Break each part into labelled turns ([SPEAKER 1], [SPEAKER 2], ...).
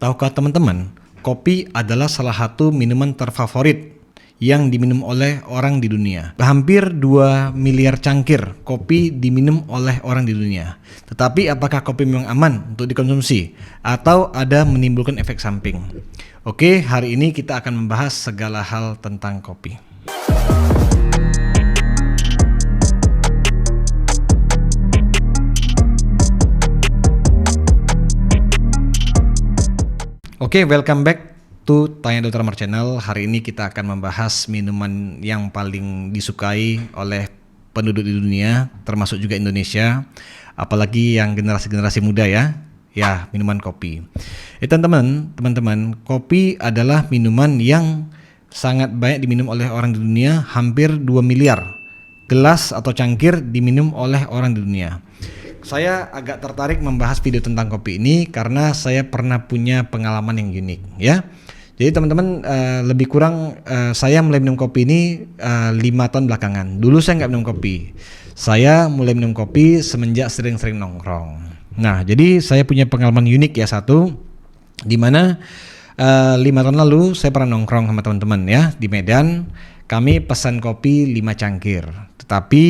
[SPEAKER 1] Tahukah teman-teman, kopi adalah salah satu minuman terfavorit yang diminum oleh orang di dunia. Hampir 2 miliar cangkir kopi diminum oleh orang di dunia. Tetapi apakah kopi memang aman untuk dikonsumsi atau ada menimbulkan efek samping? Oke, hari ini kita akan membahas segala hal tentang kopi. Oke, welcome back to Tanya Dr. Amar Channel. Hari ini kita akan membahas minuman yang paling disukai oleh penduduk di dunia, termasuk juga Indonesia, apalagi yang generasi-generasi muda ya, minuman kopi. Teman-teman, kopi adalah minuman yang sangat banyak diminum oleh orang di dunia, hampir 2 miliar gelas atau cangkir diminum oleh orang di dunia. Saya agak tertarik membahas video tentang kopi ini karena saya pernah punya pengalaman yang unik ya. Jadi teman-teman, lebih kurang saya mulai minum kopi ini 5 tahun belakangan. Dulu saya nggak minum kopi. Saya mulai minum kopi semenjak sering-sering nongkrong. Nah, jadi saya punya pengalaman unik ya satu, di mana 5 tahun lalu saya pernah nongkrong sama teman-teman ya di Medan. Kami pesan kopi 5 cangkir. Tetapi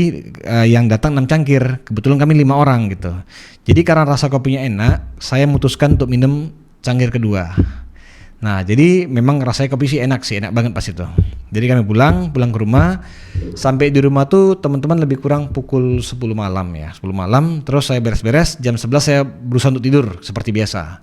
[SPEAKER 1] yang datang 6 cangkir, kebetulan kami 5 orang gitu. Jadi karena rasa kopinya enak, saya memutuskan untuk minum cangkir kedua. Nah, jadi memang rasanya kopi sih enak banget pas itu. Jadi kami pulang ke rumah. Sampai di rumah tuh teman-teman lebih kurang pukul 10 malam ya, 10 malam. Terus saya beres-beres, jam 11 saya berusaha untuk tidur seperti biasa.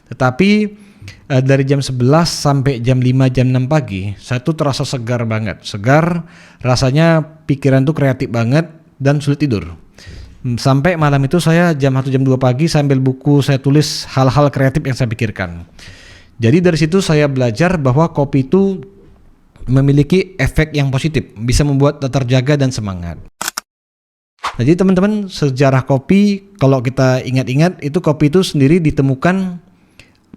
[SPEAKER 1] Tetapi dari jam 11 sampai jam 5, jam 6 pagi, saya tuh terasa segar banget. Segar, rasanya pikiran tuh kreatif banget dan sulit tidur. Sampai malam itu saya jam 1, jam 2 pagi saya ambil buku, saya tulis hal-hal kreatif yang saya pikirkan. Jadi dari situ saya belajar bahwa kopi itu memiliki efek yang positif, bisa membuat terjaga dan semangat. Jadi teman-teman, sejarah kopi kalau kita ingat-ingat, itu kopi itu sendiri ditemukan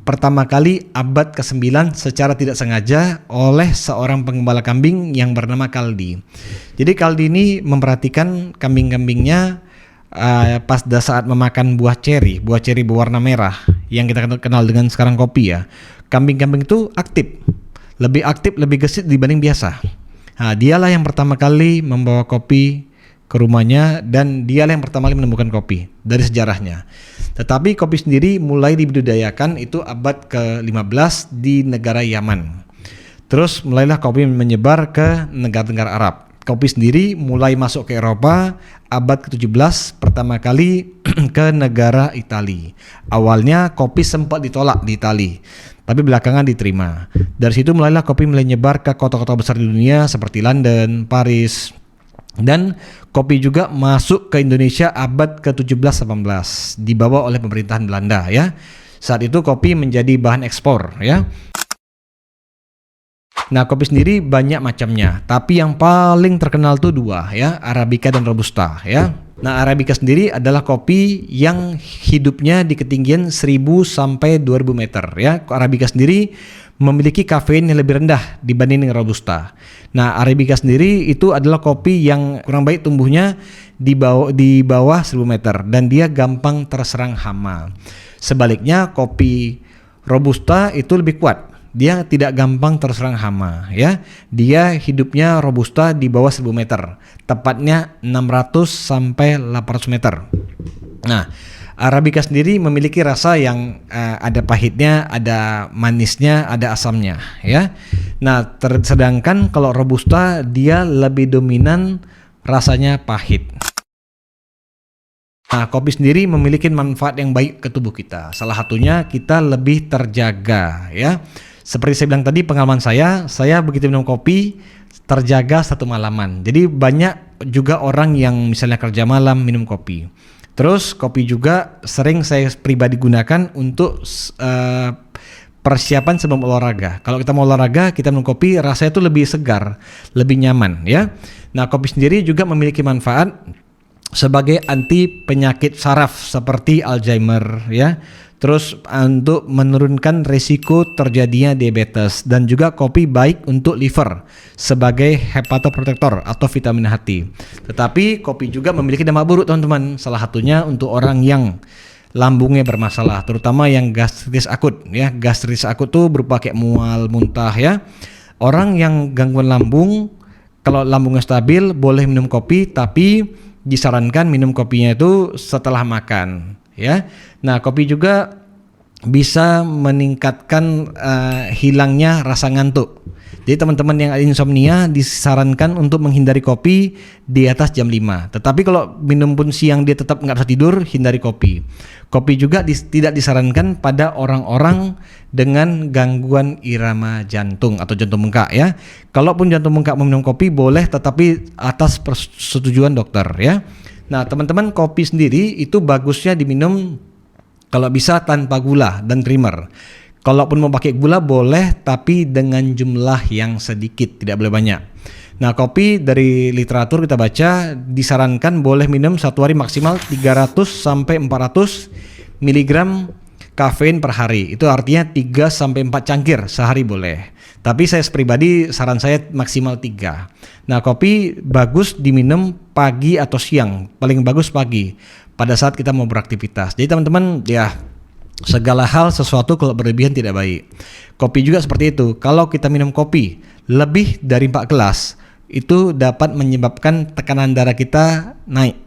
[SPEAKER 1] pertama kali abad ke-9 secara tidak sengaja oleh seorang pengembala kambing yang bernama Kaldi. Jadi Kaldi ini memperhatikan kambing-kambingnya pada saat memakan buah ceri berwarna merah yang kita kenal dengan sekarang kopi ya. Kambing-kambing itu lebih aktif, lebih gesit dibanding biasa. Nah, dialah yang pertama kali membawa kopi ke rumahnya dan dialah yang pertama kali menemukan kopi dari sejarahnya. Tetapi kopi sendiri mulai dibudidayakan itu abad ke-15 di negara Yaman. Terus mulailah kopi menyebar ke negara-negara Arab. Kopi sendiri mulai masuk ke Eropa abad ke-17 pertama kali ke negara Italia. Awalnya kopi sempat ditolak di Italia, tapi belakangan diterima. Dari situ mulailah kopi mulai menyebar ke kota-kota besar di dunia seperti London, Paris. Dan kopi juga masuk ke Indonesia abad ke-17-18 dibawa oleh pemerintahan Belanda ya. Saat itu kopi menjadi bahan ekspor ya. Nah, kopi sendiri banyak macamnya, tapi yang paling terkenal tuh 2 ya, Arabica dan Robusta ya. Nah, Arabica sendiri adalah kopi yang hidupnya di ketinggian 1000 sampai 2000 meter ya. Arabica sendiri memiliki kafein yang lebih rendah dibanding dengan Robusta. Nah, Arabica sendiri itu adalah kopi yang kurang baik tumbuhnya di bawah 1000 meter dan dia gampang terserang hama. Sebaliknya kopi Robusta itu lebih kuat. Dia tidak gampang terserang hama ya. Dia hidupnya Robusta di bawah 1000 meter, tepatnya 600 sampai 800 meter. Nah, Arabica sendiri memiliki rasa yang ada pahitnya, ada manisnya, ada asamnya ya. Nah, sedangkan kalau Robusta dia lebih dominan rasanya pahit. Nah, kopi sendiri memiliki manfaat yang baik ke tubuh kita. Salah satunya kita lebih terjaga ya. Seperti saya bilang tadi, pengalaman saya begitu minum kopi terjaga 1 malaman. Jadi banyak juga orang yang misalnya kerja malam minum kopi. Terus kopi juga sering saya pribadi gunakan untuk persiapan sebelum olahraga. Kalau kita mau olahraga, kita minum kopi, rasanya itu lebih segar, lebih nyaman ya. Nah, kopi sendiri juga memiliki manfaat sebagai anti penyakit saraf seperti Alzheimer ya. Terus untuk menurunkan risiko terjadinya diabetes, dan juga kopi baik untuk liver sebagai hepatoprotektor atau vitamin hati. Tetapi kopi juga memiliki dampak buruk teman-teman. Salah satunya untuk orang yang lambungnya bermasalah, terutama yang gastritis akut ya. Gastritis akut tuh berupa kayak mual, muntah ya. Orang yang gangguan lambung, kalau lambungnya stabil boleh minum kopi, tapi disarankan minum kopinya itu setelah makan ya. Nah, kopi juga bisa meningkatkan hilangnya rasa ngantuk. Jadi teman-teman yang ada insomnia disarankan untuk menghindari kopi di atas jam 5. Tetapi kalau minum pun siang dia tetap nggak bisa tidur, hindari kopi. Kopi juga tidak disarankan pada orang-orang dengan gangguan irama jantung atau jantung bengkak ya. Kalaupun jantung bengkak meminum kopi boleh, tetapi atas persetujuan dokter ya. Nah, teman-teman, kopi sendiri itu bagusnya diminum kalau bisa tanpa gula dan creamer. Kalaupun mau pakai gula boleh, tapi dengan jumlah yang sedikit, tidak boleh banyak. Nah, kopi dari literatur kita baca disarankan boleh minum satu hari maksimal 300 sampai 400 mg kafein per hari. Itu artinya 3 sampai 4 cangkir sehari boleh. Tapi saya pribadi saran saya maksimal 3. Nah, kopi bagus diminum pagi atau siang, paling bagus pagi pada saat kita mau beraktivitas. Jadi teman-teman ya, segala hal sesuatu kalau berlebihan tidak baik. Kopi juga seperti itu. Kalau kita minum kopi lebih dari 4 gelas, itu dapat menyebabkan tekanan darah kita naik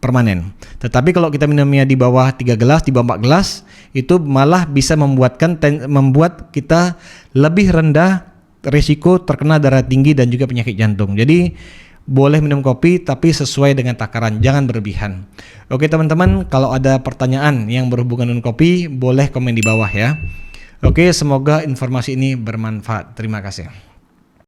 [SPEAKER 1] permanen. Tetapi kalau kita minumnya di bawah 3 gelas, di bawah 4 gelas, itu malah bisa membuat kita lebih rendah risiko terkena darah tinggi dan juga penyakit jantung. Jadi boleh minum kopi tapi sesuai dengan takaran, jangan berlebihan. Oke teman-teman, kalau ada pertanyaan yang berhubungan dengan kopi boleh komen di bawah ya. Oke, semoga informasi ini bermanfaat. Terima kasih.